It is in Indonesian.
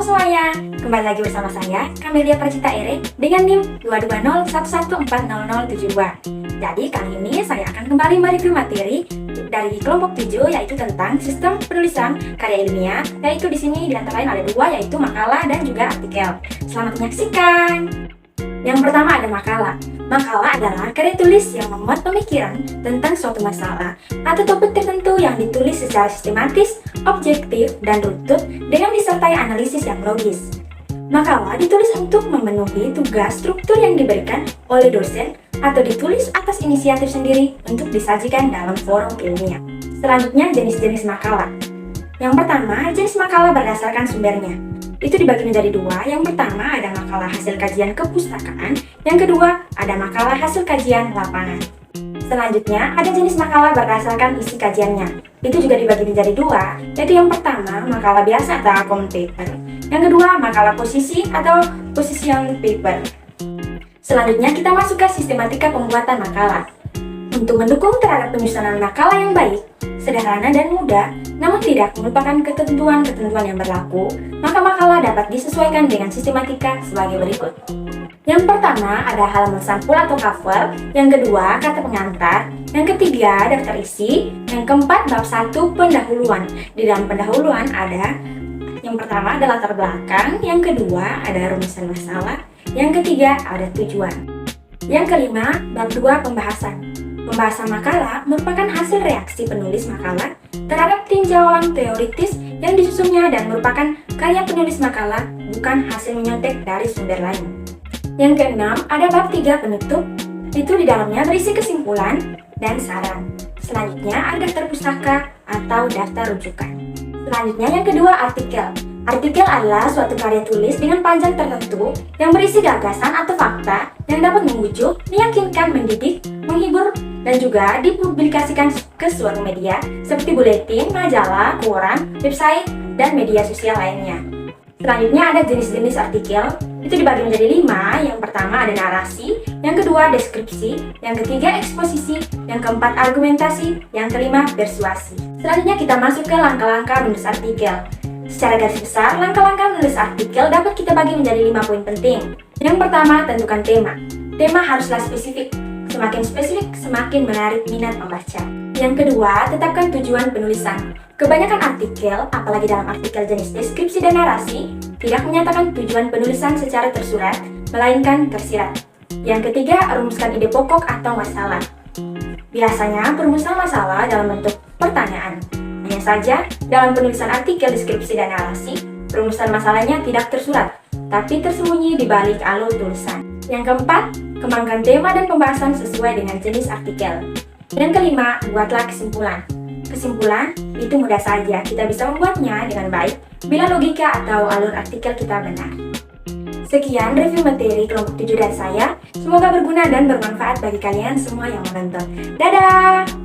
semuanya, kembali lagi bersama saya, Camelia Percita Ere, dengan NIM 22011140072. Jadi kali ini saya akan kembali mereview materi dari kelompok 7, yaitu tentang sistem penulisan karya ilmiah, yaitu di sini di antara lain ada dua, yaitu makalah dan juga artikel. Selamat menyaksikan. Yang pertama ada makalah. Makalah adalah karya tulis yang memuat pemikiran tentang suatu masalah atau topik tertentu yang ditulis secara sistematis, objektif, dan runtut dengan disertai analisis yang logis. Makalah ditulis untuk memenuhi tugas struktur yang diberikan oleh dosen atau ditulis atas inisiatif sendiri untuk disajikan dalam forum ilmiah. Selanjutnya jenis-jenis makalah. Yang pertama, jenis makalah berdasarkan sumbernya. Itu dibagi menjadi dua. Yang pertama ada makalah hasil kajian kepustakaan, yang kedua ada makalah hasil kajian lapangan. Selanjutnya ada jenis makalah berdasarkan isi kajiannya. Itu juga dibagi menjadi dua, yaitu yang pertama makalah biasa atau common paper, yang kedua makalah posisi atau position paper. Selanjutnya kita masuk ke sistematika pembuatan makalah. Untuk mendukung terhadap penyusunan makalah yang baik, sederhana dan mudah, namun tidak melupakan ketentuan-ketentuan yang berlaku, maka makalah dapat disesuaikan dengan sistematika sebagai berikut. Yang pertama ada halaman sampul atau cover, yang kedua kata pengantar, yang ketiga daftar isi, yang keempat bab 1 pendahuluan. Di dalam pendahuluan ada yang pertama ada latar belakang, yang kedua ada rumusan masalah, yang ketiga ada tujuan. Yang kelima bab 2 pembahasan. Pembahasan makalah merupakan hasil reaksi penulis makalah terhadap tinjauan teoritis yang disusunnya dan merupakan karya penulis makalah, bukan hasil menyontek dari sumber lain. Yang keenam, ada bab 3 penutup, itu di dalamnya berisi kesimpulan dan saran. Selanjutnya ada daftar pustaka atau daftar rujukan. Selanjutnya yang kedua artikel. Artikel adalah suatu karya tulis dengan panjang tertentu yang berisi gagasan atau fakta yang dapat membujuk, meyakinkan, mendidik, menghibur, dan juga dipublikasikan ke suatu media seperti buletin, majalah, koran, website, dan media sosial lainnya. Selanjutnya ada jenis-jenis artikel, itu dibagi menjadi 5. Yang pertama ada narasi, yang kedua deskripsi, yang ketiga eksposisi, yang keempat argumentasi, yang kelima persuasi. Selanjutnya kita masuk ke langkah-langkah menulis artikel. Secara garis besar, langkah-langkah menulis artikel dapat kita bagi menjadi 5 poin penting. Yang pertama, tentukan tema. Tema haruslah spesifik. Semakin spesifik, semakin menarik minat pembaca. Yang kedua, tetapkan tujuan penulisan. Kebanyakan artikel, apalagi dalam artikel jenis deskripsi dan narasi, tidak menyatakan tujuan penulisan secara tersurat, melainkan tersirat. Yang ketiga, rumuskan ide pokok atau masalah. Biasanya, perumusan masalah dalam bentuk pertanyaan. Hanya saja, dalam penulisan artikel deskripsi dan narasi, perumusan masalahnya tidak tersurat, tapi tersembunyi di balik alur tulisan. Yang keempat, kembangkan tema dan pembahasan sesuai dengan jenis artikel. Yang kelima, buatlah kesimpulan. Kesimpulan itu mudah saja, kita bisa membuatnya dengan baik bila logika atau alur artikel kita benar. Sekian review materi kelompok 7 dari saya. Semoga berguna dan bermanfaat bagi kalian semua yang menonton. Dadah!